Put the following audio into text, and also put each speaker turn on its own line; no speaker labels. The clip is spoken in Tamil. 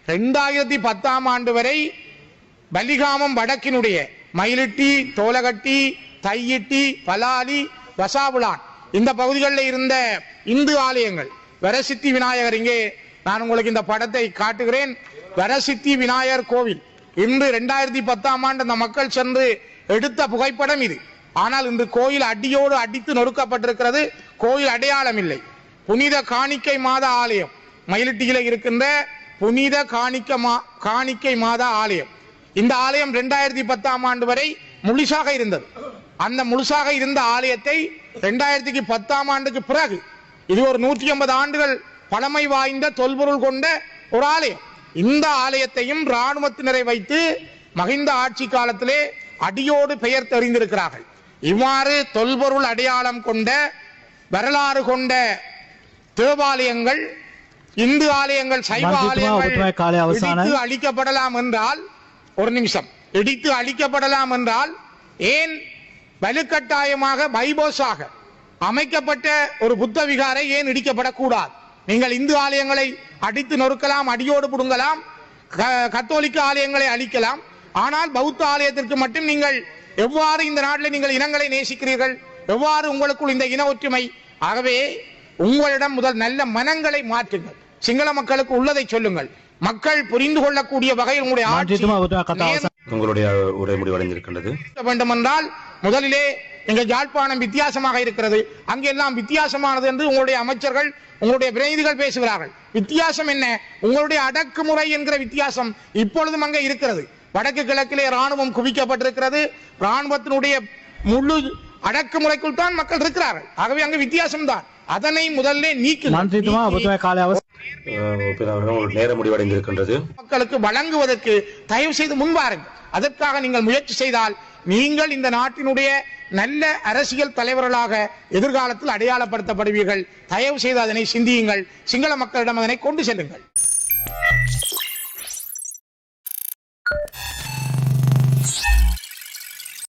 2010ஆம் ஆண்டு வரை பலிகாமம் வடக்கினுடைய மயிலிட்டி, தோலகட்டி, தையிட்டி, பலாலி, வசாபுலான் இந்த பகுதிகளில் இருந்த இந்து ஆலயங்கள், வரசித்தி விநாயகர், இங்கே நான் உங்களுக்கு இந்த படத்தை காட்டுகிறேன். வரசித்தி விநாயகர் கோவில் இன்று 2010ஆம் ஆண்டு அந்த மக்கள் சென்று எடுத்த புகைப்படம் இது. ஆனால் இன்று கோயில் அடியோடு அடித்து நொறுக்கப்பட்டிருக்கிறது. கோயில் அடையாளம் இல்லை. புனித காணிக்கை மாதா ஆலயம், மயிலிட்டியில இருக்கின்ற புனித காணிக்கை மாதா ஆலயம், இந்த ஆலயம் 2010ஆம் ஆண்டு வரை முழுசாக இருந்தது. அந்த முழுசாக இருந்த ஆலயத்தை 2010ஆம் ஆண்டுக்கு பிறகு, இது ஒரு 150 ஆண்டுகள் பழமை வாய்ந்த தொல்பொருள் கொண்ட ஒரு ஆலயம், இந்த ஆலயத்தையும் இராணுவத்தினரை வைத்து மகிந்த ஆட்சி காலத்திலே அடியோடு பெயர் தெரிந்திருக்கிறார்கள். இவ்வாறு தொல்பொருள் அடையாளம் கொண்ட வரலாறு கொண்ட தேவாலயங்கள், இந்து ஆலயங்கள், சைவ ஆலயங்கள் அழிக்கப்படலாம் என்றால், ஒரு நிமிஷம், இடித்து அழிக்கப்படலாம் என்றால் ஏன் வலுக்கட்டாயமாக பைபோஸாக அமைக்கப்பட்ட ஒரு புத்த விகாரை ஏன் இடிக்கப்படக்கூடாது? நீங்கள் இந்து ஆலயங்களை அடித்து நொறுக்கலாம், அடியோடு புடுங்கலாம், கத்தோலிக்க ஆலயங்களை அழிக்கலாம். ஆனால் பௌத்த ஆலயத்திற்கு மட்டும் நீங்கள் எவ்வாறு இந்த நாட்டில் நீங்கள் இனங்களை நேசிக்கிறீர்கள்? எவ்வாறு உங்களுக்குள் இந்த இன ஒற்றுமை? ஆகவே உங்களிடம் முதல் நல்ல மனங்களை மாற்றுங்கள். சிங்கள மக்களுக்கு உள்ளதை சொல்லுங்கள். மக்கள் புரிந்து கொள்ளக்கூடிய வகையில் உங்களுடைய உரை முடிவடைந்திருக்கின்றது. வேண்டும் என்றால் முதலிலே எங்கள் யாழ்ப்பாணம் வித்தியாசமாக இருக்கிறது, அங்கெல்லாம் வித்தியாசமானது என்று உங்களுடைய அமைச்சர்கள், உங்களுடைய பிரதிநிதிகள் பேசுகிறார்கள். வித்தியாசம் என்ன? உங்களுடைய அடக்குமுறை என்கிற வித்தியாசம் இப்பொழுதும் அங்கே இருக்கிறது. வடக்கு கிழக்கிலே ராணுவம் குவிக்கப்பட்டிருக்கிறது. ராணுவத்தினுடைய முழு அடக்குமுறைக்குள் தான் மக்கள் இருக்கிறார்கள். ஆகவே அங்கு வித்தியாசம் தான். அதனை முதல்ல நேரம் முடிவடைந்திருக்கின்றது. மக்களுக்கு வழங்குவதற்கு தயவு செய்து முன்வாருங்கள். அதற்காக நீங்கள் முயற்சி செய்தால் நீங்கள் இந்த நாட்டினுடைய நல்ல அரசியல் தலைவர்களாக எதிர்காலத்தில் அடையாளப்படுத்தப்படுவீர்கள். தயவு செய்து அதனை சிந்தியுங்கள். சிங்கள மக்களிடம் அதனை கொண்டு செல்லுங்கள்.